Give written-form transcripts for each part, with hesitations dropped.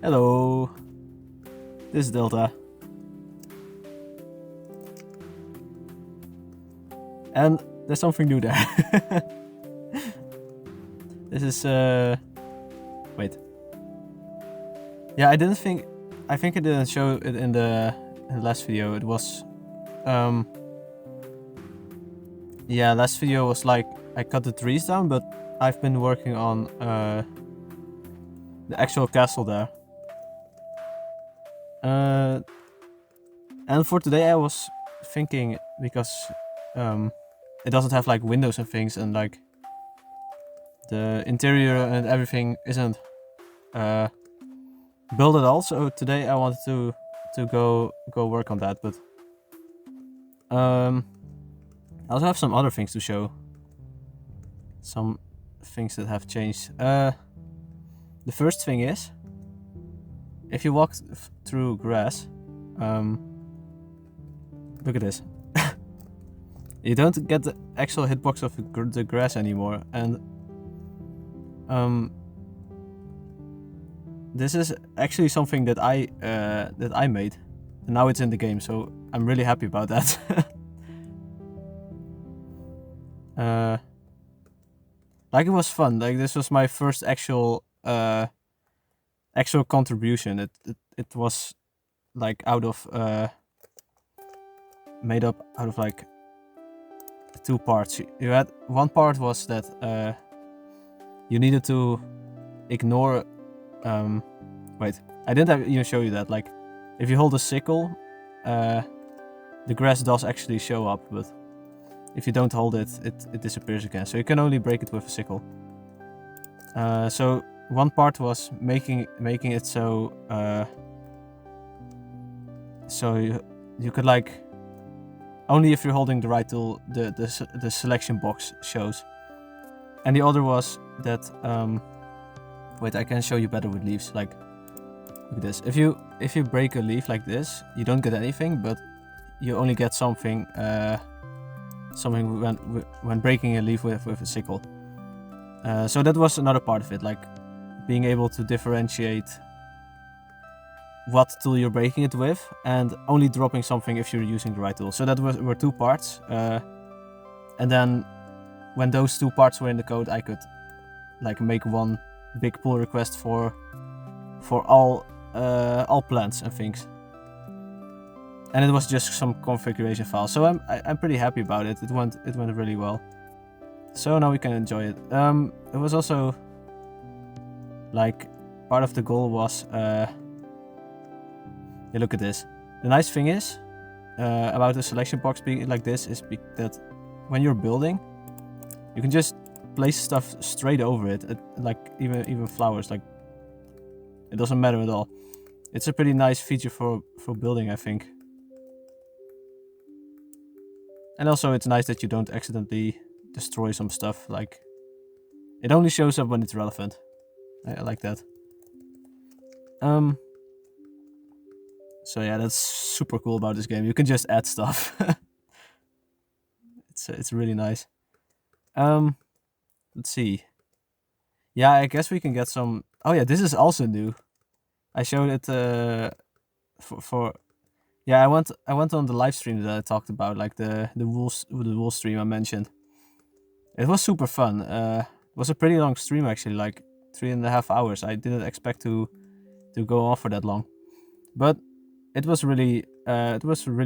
Hello, this is Delta. And there's something new there. This is, wait. Yeah, I think I didn't show it in the last video. It was, yeah, last video was like, I cut the trees down, but I've been working on, the actual castle there. And for today I was thinking, because it doesn't have like windows and things, and like the interior and everything isn't built at all, so today I wanted to go work on that. But I also have some other things to show, some things that have changed. The first thing is, if you walk through grass, look at this. You don't get the actual hitbox of the grass anymore, and this is actually something that I made, and now it's in the game, so I'm really happy about that. Like, it was fun. Like, this was my first actual contribution. It was like made up out of like 2 parts. You had one part was that you needed to ignore. Wait, I didn't even show you that. Like, if you hold a sickle, the grass does actually show up, but if you don't hold it, it disappears again. So you can only break it with a sickle. So one part was making it so you could, like, only if you're holding the right tool, the selection box shows. And the other was that wait, I can show you better with leaves. Like, look at this. If you break a leaf like this, you don't get anything, but you only get something when breaking a leaf with a sickle. So that was another part of it, like being able to differentiate what tool you're breaking it with, and only dropping something if you're using the right tool. So that were 2 parts, and then when those 2 parts were in the code, I could like make one big pull request for all plants and things. And it was just some configuration file, so I'm pretty happy about it. It went really well. So now we can enjoy it. It was also like part of the goal was yeah, look at this. The nice thing is about the selection box being like this is that when you're building, you can just place stuff straight over it. Like even flowers, like it doesn't matter at all. It's a pretty nice feature for building, I think. And also it's nice that you don't accidentally destroy some stuff. Like, it only shows up when it's relevant. I like that. So yeah, that's super cool about this game. You can just add stuff. It's really nice. Let's see. Yeah, I guess we can get some. Oh yeah, this is also new. I showed it for yeah, I went on the live stream that I talked about, like the wool stream I mentioned. It was super fun. It was a pretty long stream actually, like 3.5 hours. I didn't expect to go on for that long, but it was really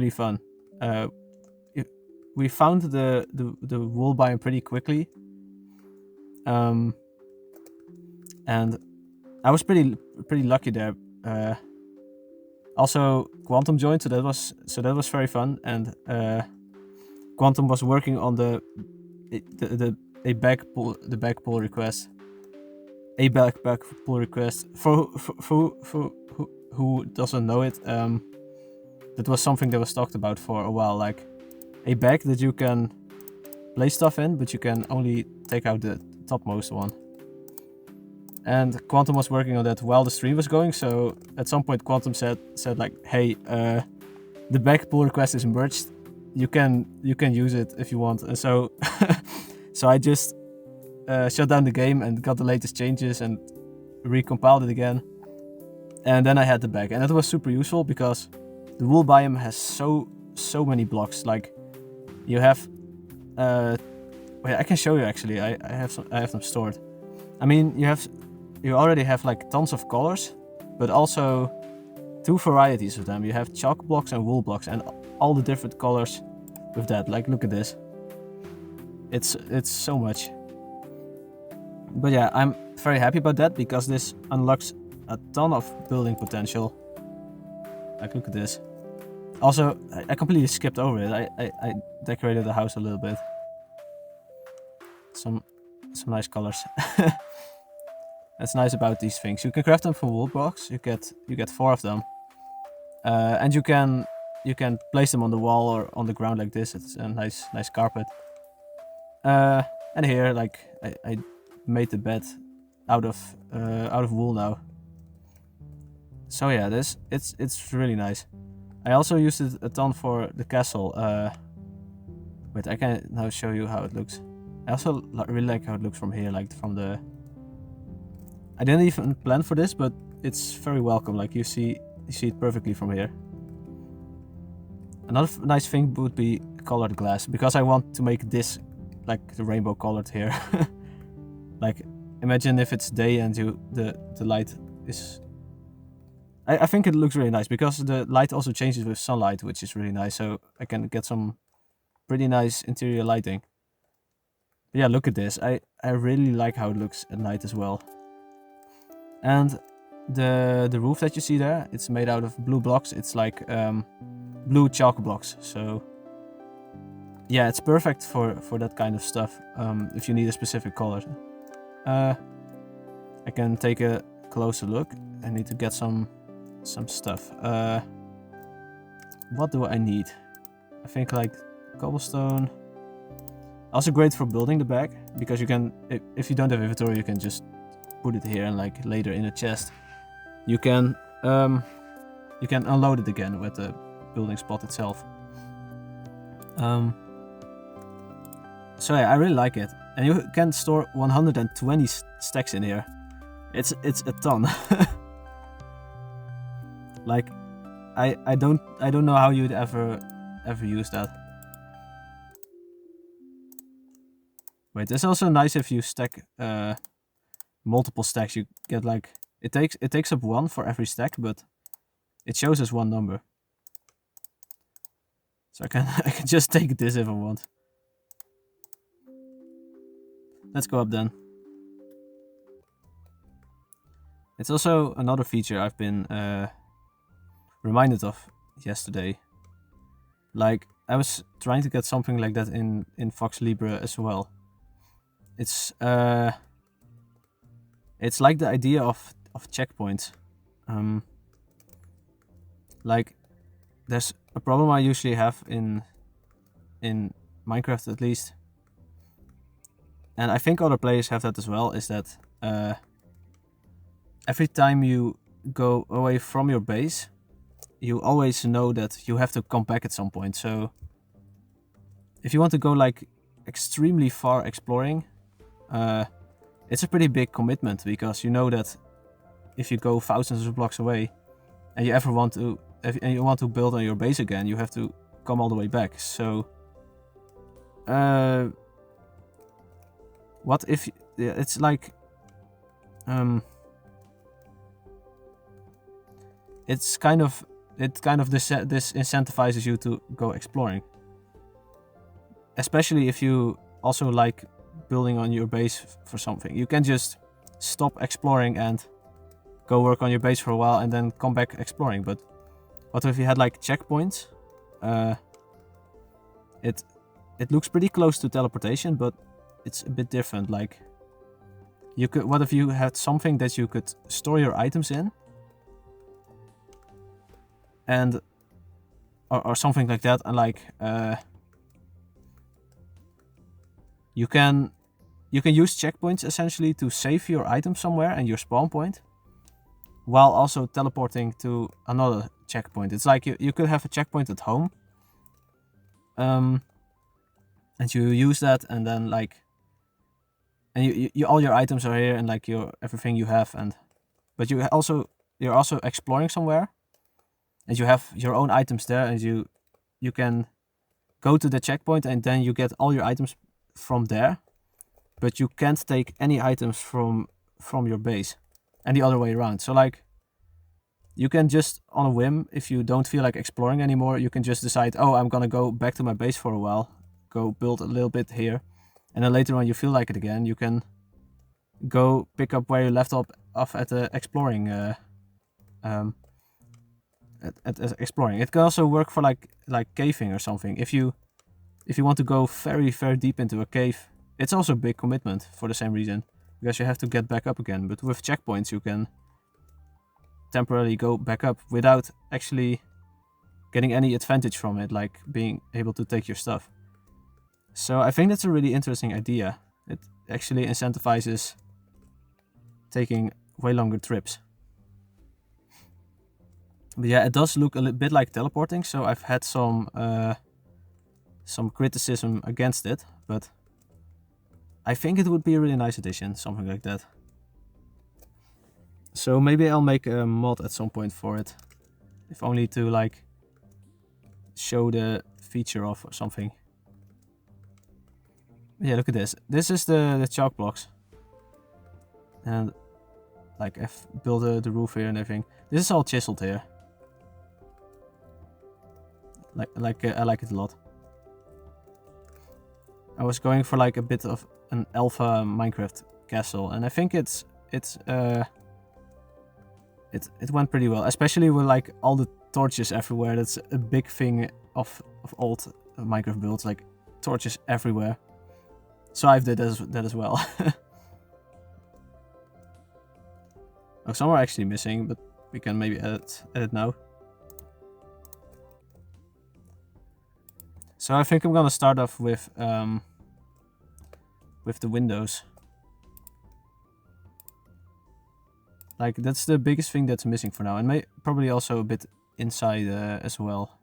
fun. We found the wool biome pretty quickly, and I was pretty lucky there. Also, Quantum joined, so that was very fun. And Quantum was working on the back pull request. A back pull request. For who doesn't know it, that was something that was talked about for a while, like a bag that you can place stuff in, but you can only take out the topmost one. And Quantum was working on that while the stream was going, so at some point Quantum said like, hey, the back pull request is merged. You can use it if you want. And so so I just shut down the game and got the latest changes and recompiled it again. And then I had the bag, and that was super useful because the wool biome has so many blocks. Like you have, wait, I can show you actually. I have them stored. I mean, you already have like tons of colors, but also 2 varieties of them. You have chalk blocks and wool blocks, and all the different colors with that. Like, look at this. It's so much. But yeah, I'm very happy about that because this unlocks a ton of building potential. Like, look at this. Also, I completely skipped over it. I decorated the house a little bit. Some nice colors. That's nice about these things. You can craft them from wool blocks. You get 4 of them, and you can place them on the wall or on the ground like this. It's a nice carpet. And here, like I made the bed out of wool now. So yeah, it's really nice. I also used it a ton for the castle. Wait, I can now show you how it looks. I also really like how it looks from here, like from the. I didn't even plan for this, but it's very welcome. Like you see it perfectly from here. Another nice thing would be colored glass, because I want to make this like the rainbow colored here. Like, imagine if it's day and the light is. I think it looks really nice because the light also changes with sunlight, which is really nice. So I can get some pretty nice interior lighting. But yeah, look at this. I really like how it looks at night as well. And the roof that you see there, it's made out of blue blocks. It's like blue chalk blocks. So yeah, it's perfect for that kind of stuff. If you need a specific color. I can take a closer look. I need to get some stuff. What do I need? I think like cobblestone. Also great for building the bag, because you can, if you don't have inventory, you can just put it here and like later in a chest. You can unload it again with the building spot itself. So yeah, I really like it, and you can store 120 stacks in here. It's a ton. Like, I don't know how you'd ever use that. Wait, it's also nice if you stack multiple stacks. You get like it takes up 1 for every stack, but it shows as 1 number. So I can just take this if I want. Let's go up then. It's also another feature I've been reminded of yesterday. Like, I was trying to get something like that in Fox Libre as well. It's like the idea of checkpoints. Like, there's a problem I usually have in Minecraft, at least, and I think other players have that as well, is that every time you go away from your base, you always know that you have to come back at some point. So if you want to go like extremely far exploring, it's a pretty big commitment, because you know that if you go thousands of blocks away and you want to build on your base again, you have to come all the way back. So what if it's like it kind of disincentivizes you to go exploring, especially if you also like building on your base for something. You can just stop exploring and go work on your base for a while and then come back exploring. But what if you had like checkpoints? It looks pretty close to teleportation, but it's a bit different. Like, you could, what if you had something that you could store your items in, and or something like that, and like you can use checkpoints essentially to save your item somewhere and your spawn point, while also teleporting to another checkpoint. It's like you could have a checkpoint at home, and you use that, and then like, and you all your items are here, and like everything you have, but you also you're also exploring somewhere, and you have your own items there, and you can go to the checkpoint, and then you get all your items from there, but you can't take any items from your base, and the other way around. So like, you can just on a whim, if you don't feel like exploring anymore, you can just decide, oh, I'm gonna go back to my base for a while, go build a little bit here, and then later on you feel like it again, you can go pick up where you left off at the exploring. At exploring. It can also work for like caving or something. If you want to go very deep into a cave, it's also a big commitment for the same reason, because you have to get back up again. But with checkpoints, you can temporarily go back up without actually getting any advantage from it, like being able to take your stuff. So I think that's a really interesting idea. It actually incentivizes taking way longer trips. But yeah, it does look a little bit like teleporting, so I've had some criticism against it, but I think it would be a really nice addition, something like that. So maybe I'll make a mod at some point for it, if only to like show the feature of or something. But yeah, look at this. This is the chalk blocks, and like I've built the roof here and everything. This is all chiseled here. I like it a lot. I was going for like a bit of an alpha Minecraft castle, and I think it went pretty well, especially with like all the torches everywhere. That's a big thing of old Minecraft builds, like torches everywhere. So I've did that as well. Oh, some are actually missing, but we can maybe edit now. So I think I'm gonna start off with the windows. Like, that's the biggest thing that's missing for now, and probably also a bit inside as well.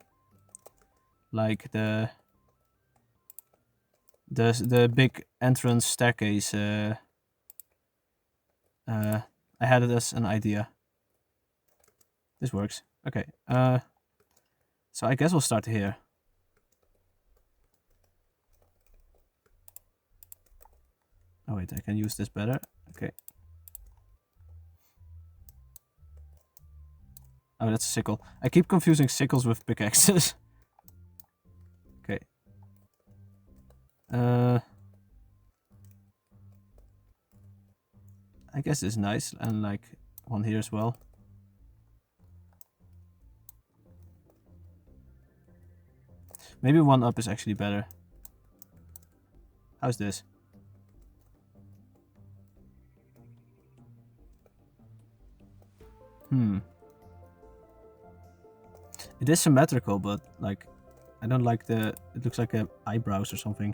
Like the big entrance staircase. I had it as an idea. This works. Okay. So I guess we'll start here. Oh wait, I can use this better. Okay. Oh, that's a sickle. I keep confusing sickles with pickaxes. Okay. I guess it's nice, and like one here as well. Maybe one up is actually better. How's this? It is symmetrical, but like, I don't like it looks like eyebrows or something.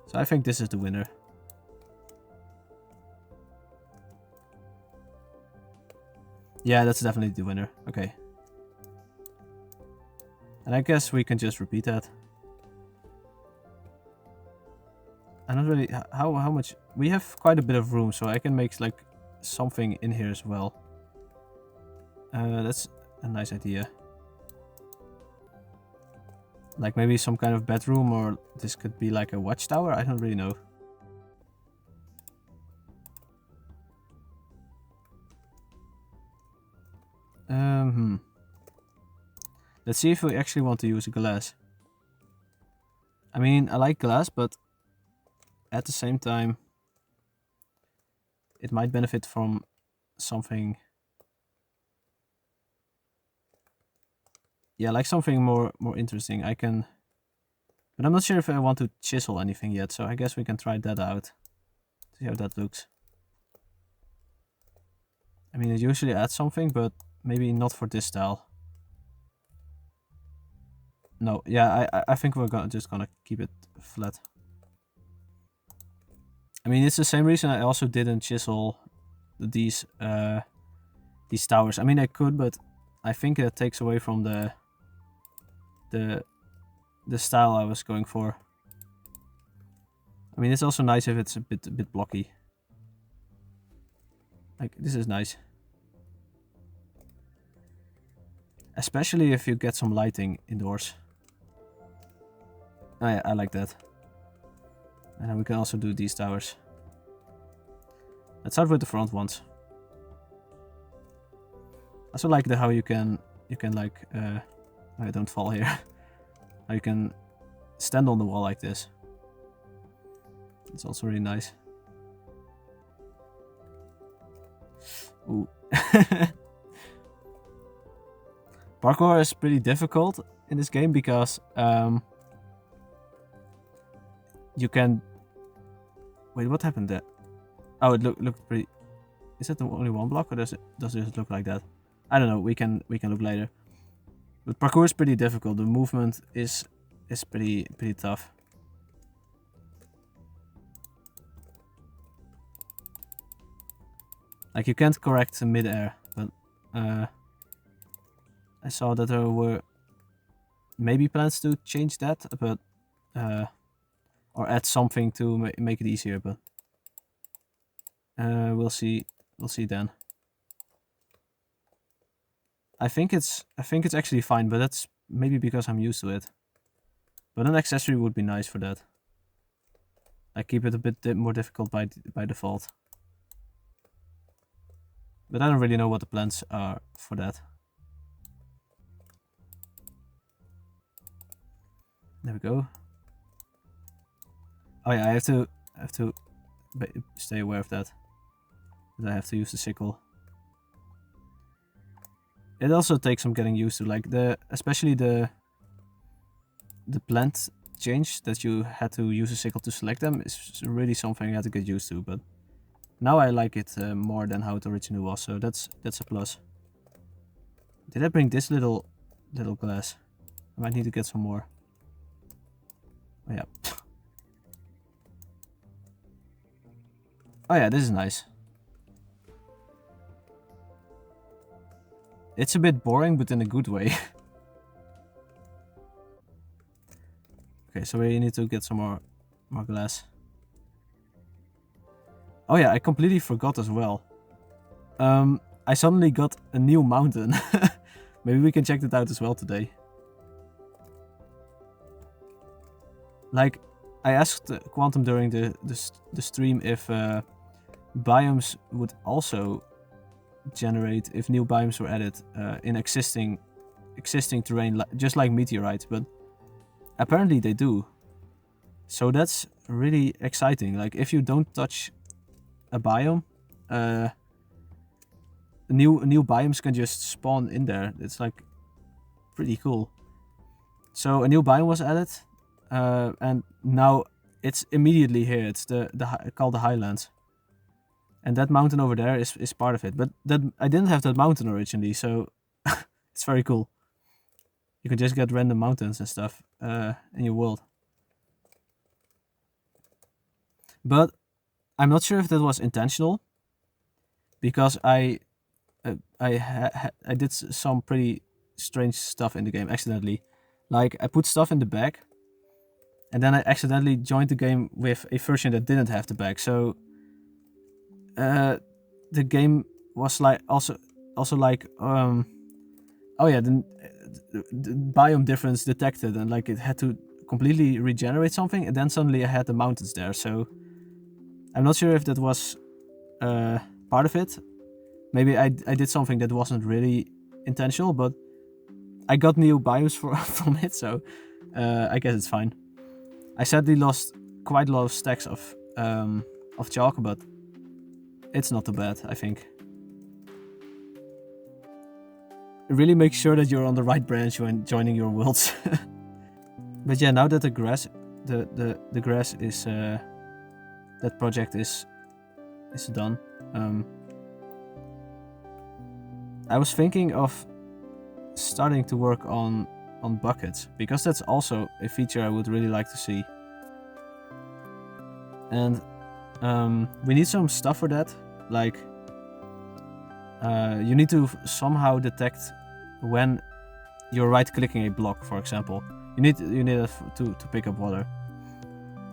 So I think this is the winner. Yeah, that's definitely the winner. Okay. And I guess we can just repeat that. I don't really... How much... We have quite a bit of room, so I can make like something in here as well. That's a nice idea. Like maybe some kind of bedroom, or this could be like a watchtower. I don't really know. Let's see if we actually want to use glass. I mean, I like glass, but at the same time, it might benefit from something. Yeah, like something more interesting. I can, but I'm not sure if I want to chisel anything yet. So I guess we can try that out. See how that looks. I mean, it usually adds something, but maybe not for this style. No, yeah, I think we're just gonna keep it flat. I mean, it's the same reason I also didn't chisel these towers. I mean, I could, but I think it takes away from the style I was going for. I mean, it's also nice if it's a bit blocky. Like, this is nice. Especially if you get some lighting indoors. Oh yeah, I like that. And then we can also do these towers. Let's start with the front ones. I also like how you can like I don't fall here. How you can stand on the wall like this. It's also really nice. Ooh. Parkour is pretty difficult in this game because you can... Wait, what happened there? Oh, it looked pretty... Is that only one block, or does it look like that? I don't know. We can look later. But parkour is pretty difficult. The movement is pretty tough. Like, you can't correct mid-air, but I saw that there were maybe plans to change that, but or add something to make it easier, but we'll see then. I think it's actually fine, but that's maybe because I'm used to it. But an accessory would be nice for that. I keep it a bit more difficult by default. But I don't really know what the plans are for that. There we go. Oh yeah, I have to stay aware of that. But I have to use the sickle. It also takes some getting used to, like especially the plant change that you had to use a sickle to select them is really something you had to get used to. But now I like it more than how it originally was, so that's a plus. Did I bring this little glass? I might need to get some more. Oh yeah. Oh yeah, this is nice. It's a bit boring, but in a good way. Okay, so we need to get some more glass. Oh yeah, I completely forgot as well. I suddenly got a new mountain. Maybe we can check that out as well today. Like, I asked Quantum during the stream if biomes would also generate if new biomes were added in existing terrain, just like meteorites, but apparently they do. So that's really exciting. Like, if you don't touch a biome, new biomes can just spawn in there. It's like pretty cool. So a new biome was added, and now it's immediately here. It's called the highlands. And that mountain over there is part of it. But I didn't have that mountain originally, so it's very cool. You can just get random mountains and stuff in your world. But I'm not sure if that was intentional, because I did some pretty strange stuff in the game accidentally. Like, I put stuff in the bag, and then I accidentally joined the game with a version that didn't have the bag. So the game was like also like oh yeah, the biome difference detected, and like it had to completely regenerate something, and then suddenly I had the mountains there. So I'm not sure if that was part of it. Maybe I did something that wasn't really intentional, but I got new biomes from it, so I guess it's fine. I sadly lost quite a lot of stacks of chalk, but it's not too bad, I think. Really make sure that you're on the right branch when joining your worlds. But yeah, now that the grass is that project is done. I was thinking of starting to work on buckets, because that's also a feature I would really like to see. And we need some stuff for that. Like, you need to somehow detect when you're right-clicking a block, for example. You need it to pick up water,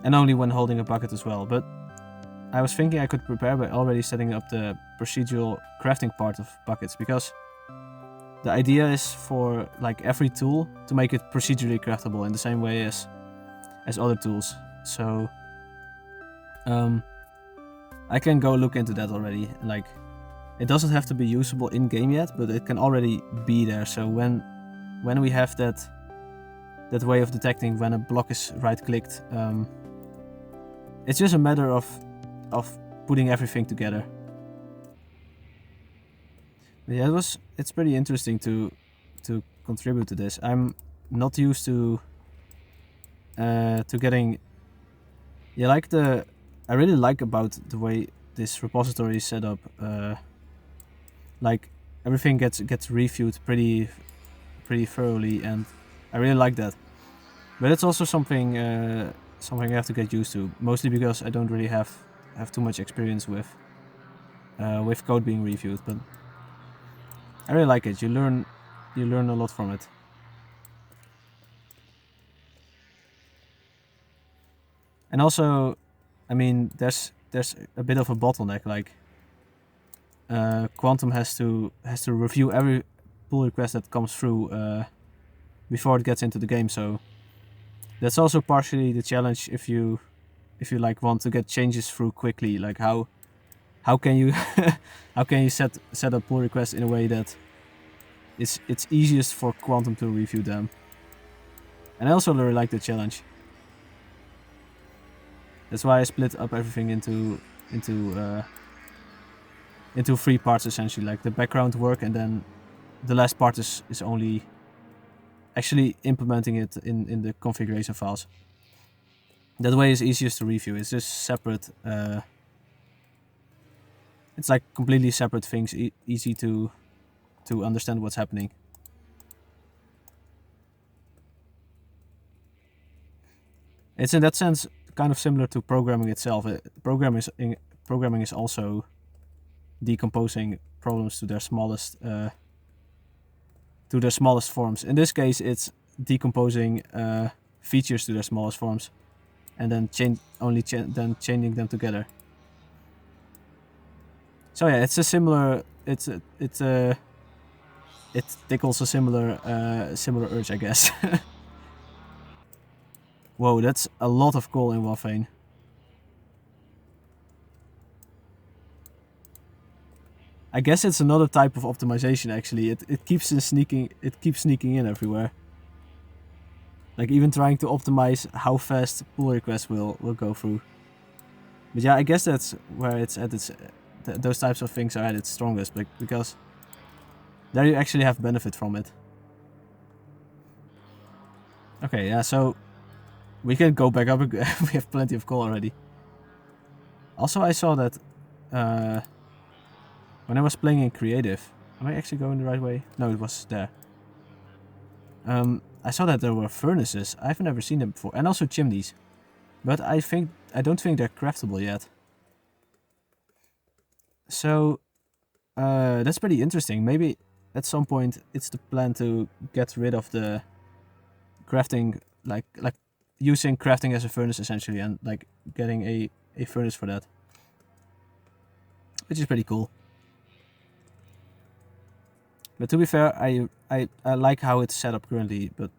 and only when holding a bucket as well. But I was thinking I could prepare by already setting up the procedural crafting part of buckets, because the idea is for like every tool to make it procedurally craftable in the same way as other tools. So I can go look into that already. Like, it doesn't have to be usable in game yet, but it can already be there. So when we have that way of detecting when a block is right-clicked, it's just a matter of putting everything together. But yeah, it's pretty interesting to contribute to this. I'm not used to getting, yeah, like I really like about the way this repository is set up. Like, everything gets reviewed pretty thoroughly, and I really like that. But it's also something I have to get used to, mostly because I don't really have too much experience with code being reviewed. But I really like it. You learn a lot from it. And also, I mean, there's a bit of a bottleneck. Like, Quantum has to review every pull request that comes through before it gets into the game. So that's also partially the challenge if you like want to get changes through quickly. Like, how can you set up pull requests in a way that it's easiest for Quantum to review them. And I also really like the challenge. That's why I split up everything into 3 parts essentially, like the background work, and then the last part is only actually implementing it in the configuration files. That way is easiest to review. It's just separate. It's like completely separate things, easy to understand what's happening. It's in that sense kind of similar to programming itself. Programming is also decomposing problems to their smallest forms. In this case, it's decomposing features to their smallest forms, and then changing them together. So yeah, it's a similar. It tickles a similar urge, I guess. Whoa, that's a lot of coal in one vein. I guess it's another type of optimization. Actually, it keeps sneaking in everywhere. Like, even trying to optimize how fast pull requests will go through. But yeah, I guess that's where it's at its. Those types of things are at its strongest, because there you actually have benefit from it. Okay, yeah, so we can go back up. We have plenty of coal already. Also, I saw that when I was playing in creative, am I actually going the right way? No, it was there. I saw that there were furnaces. I've never seen them before, and also chimneys. But I don't think they're craftable yet. So that's pretty interesting. Maybe at some point it's the plan to get rid of the crafting, like using crafting as a furnace essentially, and like getting a furnace for that, which is pretty cool. But to be fair, I like how it's set up currently, but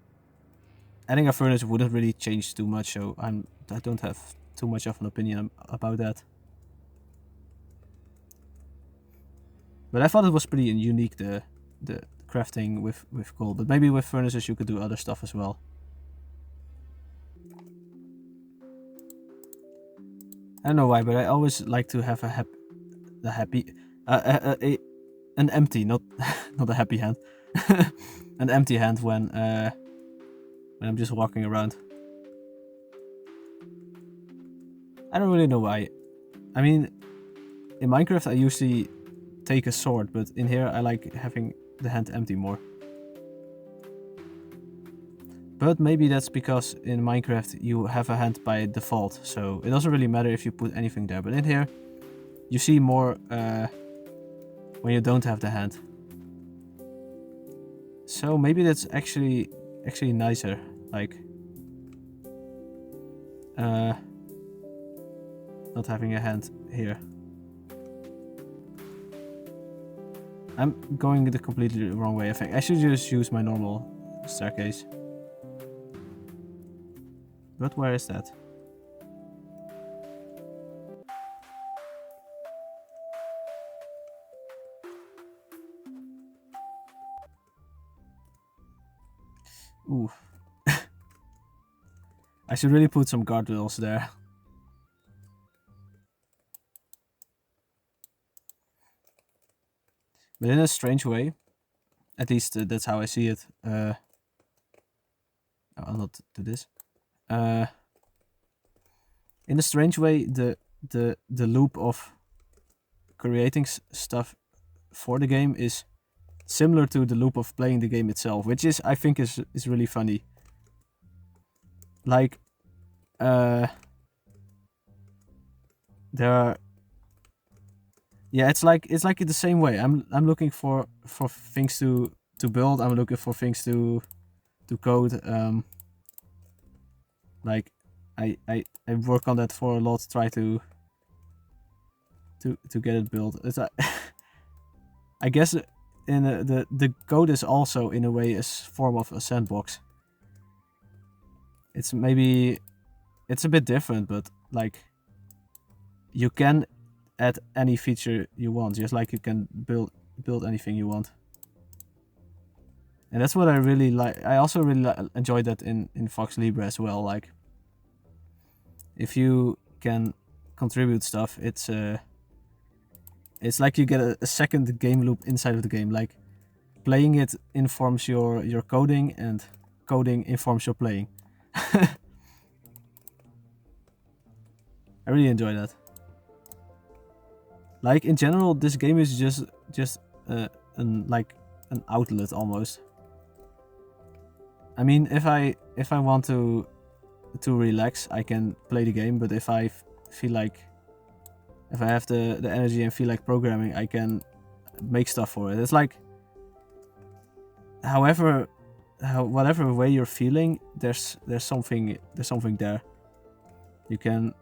adding a furnace wouldn't really change too much, so I don't have too much of an opinion about that. But I thought it was pretty unique, the crafting with coal. But maybe with furnaces you could do other stuff as well. I don't know why, but I always like to have an empty, not not a happy hand, an empty hand when I'm just walking around. I don't really know why. I mean, in Minecraft I usually take a sword, but in here I like having the hand empty more. But maybe that's because in Minecraft you have a hand by default, so it doesn't really matter if you put anything there. But in here, you see more when you don't have the hand. So maybe that's actually nicer. Like, not having a hand here. I'm going the completely wrong way, I think. I should just use my normal staircase. But where is that? Ooh. I should really put some guardrails there. But in a strange way, at least that's how I see it. I'll not do this. In a strange way, the loop of creating stuff for the game is similar to the loop of playing the game itself, which is, I think, is really funny. Like, there are, yeah, it's like the same way. I'm looking for things to build. I'm looking for things to code. Like, I work on that for a lot. Try to get it built. It's I guess in the code is also in a way a form of a sandbox. It's maybe it's a bit different, but like you can add any feature you want, just like you can build anything you want. And that's what I really like. I also really enjoy that in Fox Libre as well. Like, if you can contribute stuff, it's like you get a second game loop inside of the game. Like, playing it informs your coding, and coding informs your playing. I really enjoy that. Like, in general, this game is just like an outlet almost. I mean, if I want to relax, I can play the game. But if I feel like, if I have the energy and feel like programming, I can make stuff for it. It's like, whatever way you're feeling, there's something there. You can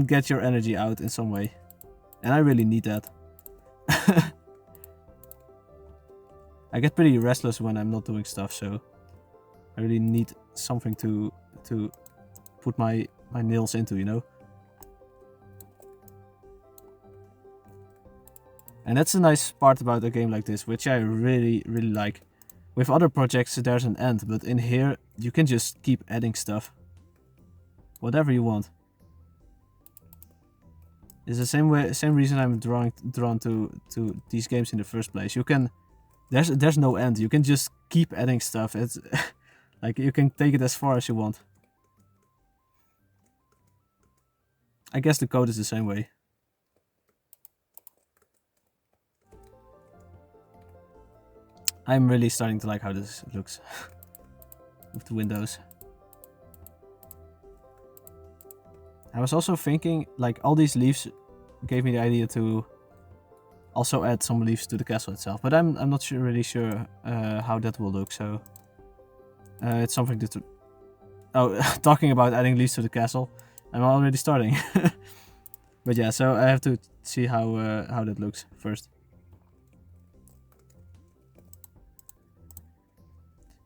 get your energy out in some way, and I really need that. I get pretty restless when I'm not doing stuff, so I really need something to put my nails into, you know? And that's a nice part about a game like this, which I really like. With other projects there's an end, but in here you can just keep adding stuff. Whatever you want. It's the same reason I'm drawn to these games in the first place. You can there's no end. You can just keep adding stuff. It's like you can take it as far as you want. I guess the code is the same way. I'm really starting to like how this looks with the windows. I was also thinking, like, all these leaves gave me the idea to also add some leaves to the castle itself, but I'm not really sure how that will look. So it's something to. Oh, talking about adding leaves to the castle, I'm already starting. But yeah, so I have to see how that looks first.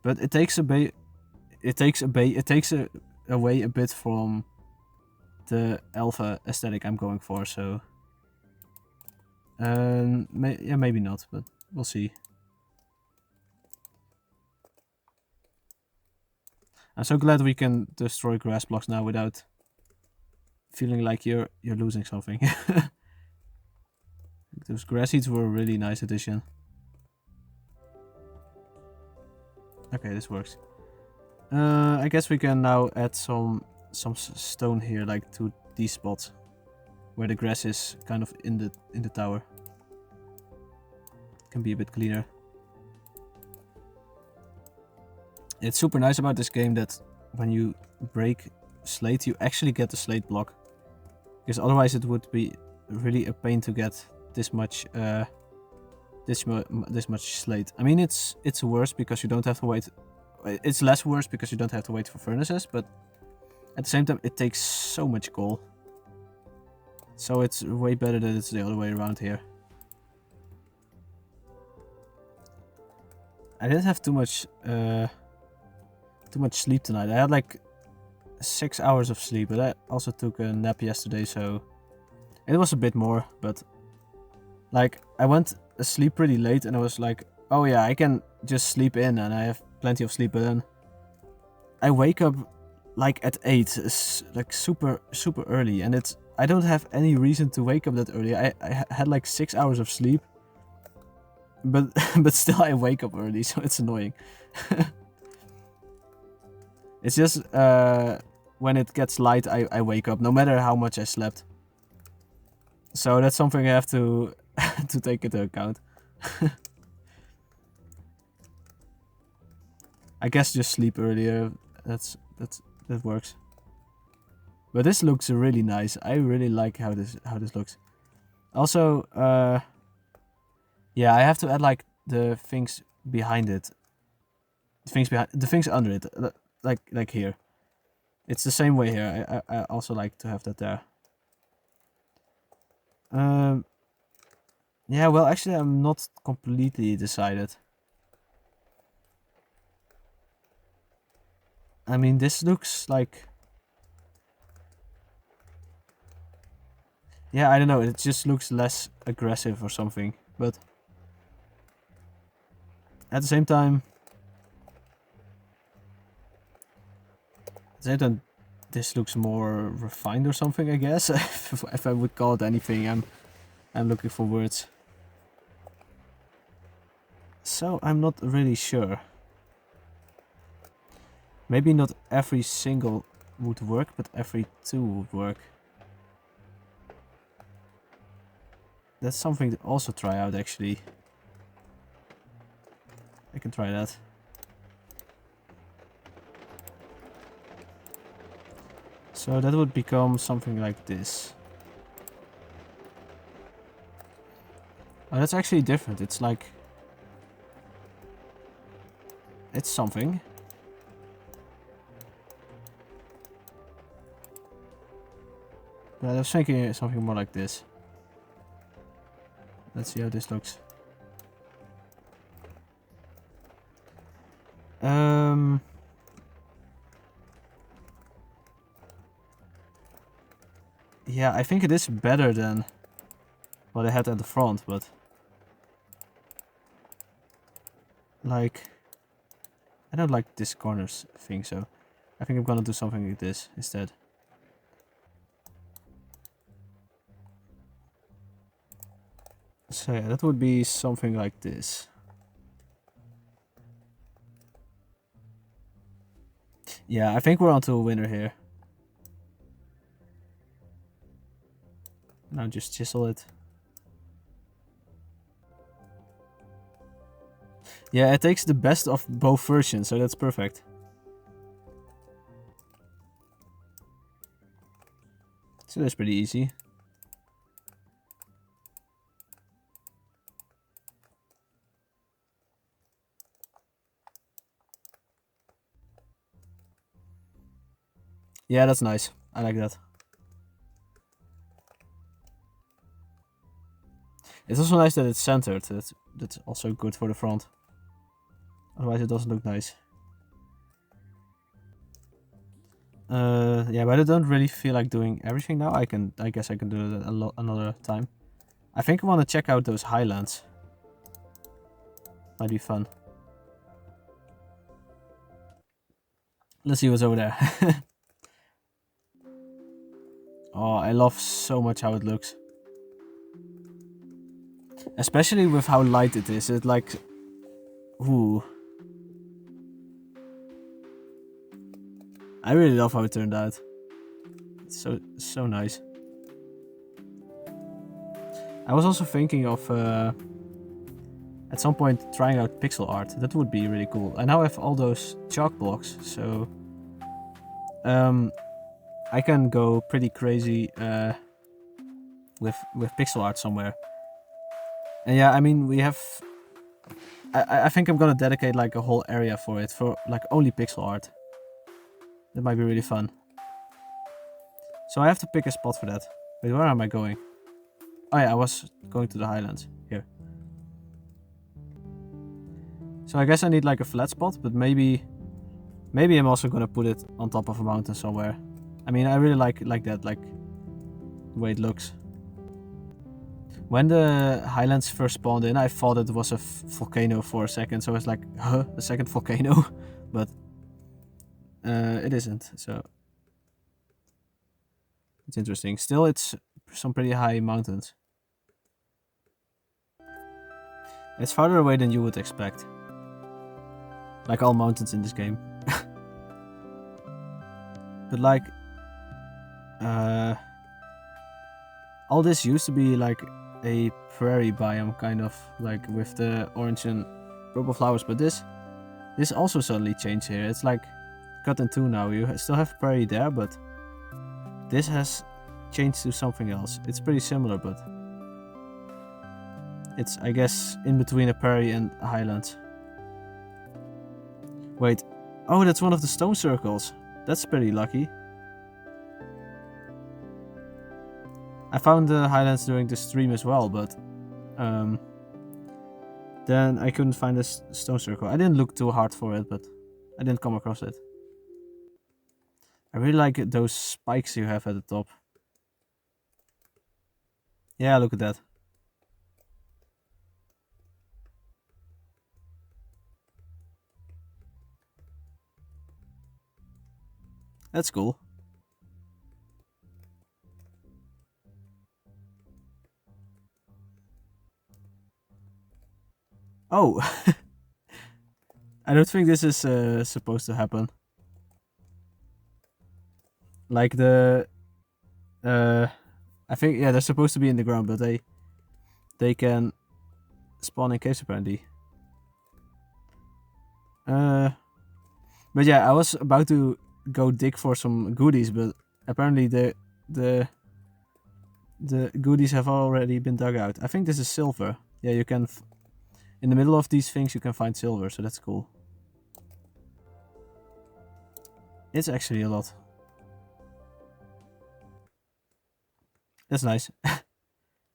But it takes away a bit from the alpha aesthetic I'm going for, so yeah, maybe not, but we'll see. I'm so glad we can destroy grass blocks now without feeling like you're losing something. Those grass seeds were a really nice addition. Okay, this works. I guess we can now add some stone here, like to these spots where the grass is kind of in the tower. Can be a bit cleaner. It's super nice about this game that when you break slate, you actually get the slate block, because otherwise it would be really a pain to get this much slate. I mean, it's worse because you don't have to wait. It's less worse because you don't have to wait for furnaces, but at the same time, it takes so much coal. So it's way better that it's the other way around here. I didn't have too much sleep tonight. I had like 6 hours of sleep, but I also took a nap yesterday, so it was a bit more, but like I went asleep pretty late and I was like, oh yeah, I can just sleep in and I have plenty of sleep, but then I wake up like at 8, like super early, and I don't have any reason to wake up that early. I had like 6 hours of sleep, but but still I wake up early, so it's annoying. It's just when it gets light, I wake up, no matter how much I slept. So that's something I have to to take into account. I guess just sleep earlier. That works. But this looks really nice. I really like how this looks. Also, yeah, I have to add like the things behind it. The things under it, like here. It's the same way here. I also like to have that there. Yeah, well, actually, I'm not completely decided. I mean, this looks like... Yeah, I don't know. It just looks less aggressive or something. But at the same time... this looks more refined or something, I guess. If I would call it anything, I'm looking for words. So I'm not really sure. Maybe not every single would work, but every two would work. That's something to also try out, actually. I can try that. So that would become something like this. Oh, that's actually different. It's like... it's something. But I was thinking something more like this. Let's see how this looks. Yeah, I think it is better than what I had at the front, but... like... I don't like this corners thing, so... I think I'm gonna do something like this instead. So yeah, that would be something like this. Yeah, I think we're onto a winner here. Now just chisel it. Yeah, it takes the best of both versions, so that's perfect. So that's pretty easy. Yeah, that's nice. I like that. It's also nice that it's centered. That's also good for the front. Otherwise it doesn't look nice. Yeah, but I don't really feel like doing everything now. I guess I can do it another time. I think I want to check out those highlands. Might be fun. Let's see what's over there. Oh, I love so much how it looks. Especially with how light it is. It like... ooh. I really love how it turned out. It's so nice. I was also thinking of at some point trying out pixel art. That would be really cool. I now have all those chalk blocks, so I can go pretty crazy with pixel art somewhere. And yeah, I mean, we have... I think I'm gonna dedicate like a whole area for it, for like only pixel art. That might be really fun. So I have to pick a spot for that. Wait, where am I going? Oh yeah, I was going to the highlands. Here. So I guess I need like a flat spot, but maybe I'm also gonna put it on top of a mountain somewhere. I mean, I really like that, like the way it looks. When the highlands first spawned in, I thought it was a volcano for a second, so I was like, huh, a second volcano? But it isn't, so it's interesting. Still, it's some pretty high mountains. It's farther away than you would expect. Like all mountains in this game. But like, all this used to be like a prairie biome, kind of, like with the orange and purple flowers, but this also suddenly changed here. It's like cut in two now. You still have prairie there, but this has changed to something else. It's pretty similar, but it's, I guess, in between a prairie and a highlands. Wait, oh, that's one of the stone circles. That's pretty lucky. I found the highlands during the stream as well, but then I couldn't find this stone circle. I didn't look too hard for it, but I didn't come across it. I really like those spikes you have at the top. Yeah, look at that. That's cool. Oh, I don't think this is supposed to happen. Like the, I think, yeah, they're supposed to be in the ground, but they can spawn in caves apparently. But yeah, I was about to go dig for some goodies, but apparently the goodies have already been dug out. I think this is silver. Yeah, you can, in the middle of these things you can find silver, so that's cool. It's actually a lot. That's nice.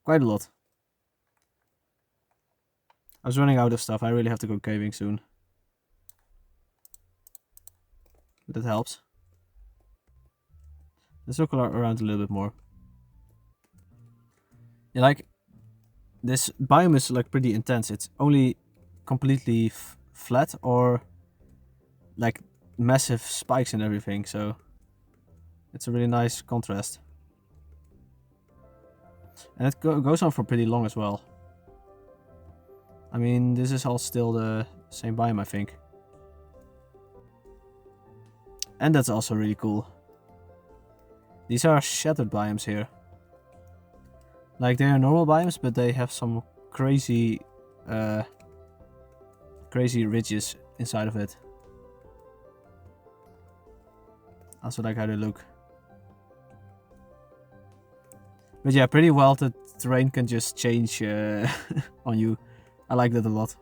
Quite a lot. I was running out of stuff. I really have to go caving soon. But that helps. Let's look around a little bit more. Yeah, like, this biome is like pretty intense. It's only completely flat or like massive spikes and everything, so it's a really nice contrast. And it goes on for pretty long as well. I mean, this is all still the same biome, I think. And that's also really cool. These are shattered biomes here. Like, they are normal biomes, but they have some crazy ridges inside of it. I also like how they look. But yeah, pretty well the terrain can just change on you. I like that a lot.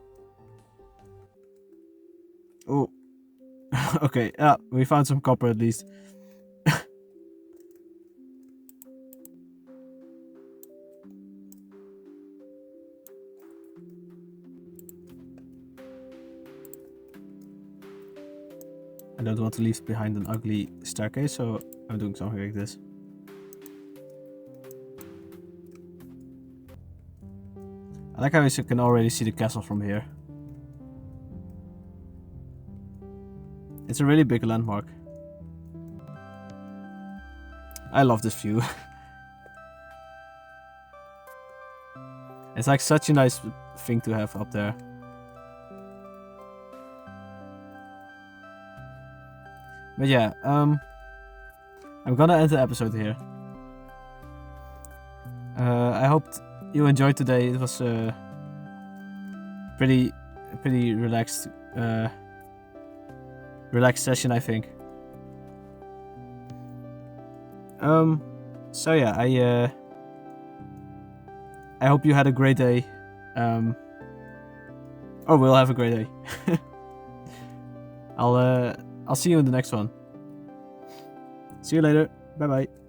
Oh. Okay, we found some copper at least. I don't want to leave behind an ugly staircase, so I'm doing something like this. I like how you can already see the castle from here. It's a really big landmark. I love this view. It's like such a nice thing to have up there. But yeah, I'm gonna end the episode here. I hope you enjoyed today. It was a pretty relaxed session, I think. So yeah, I hope you had a great day. Or we'll have a great day. I'll see you in the next one. See you later. Bye bye.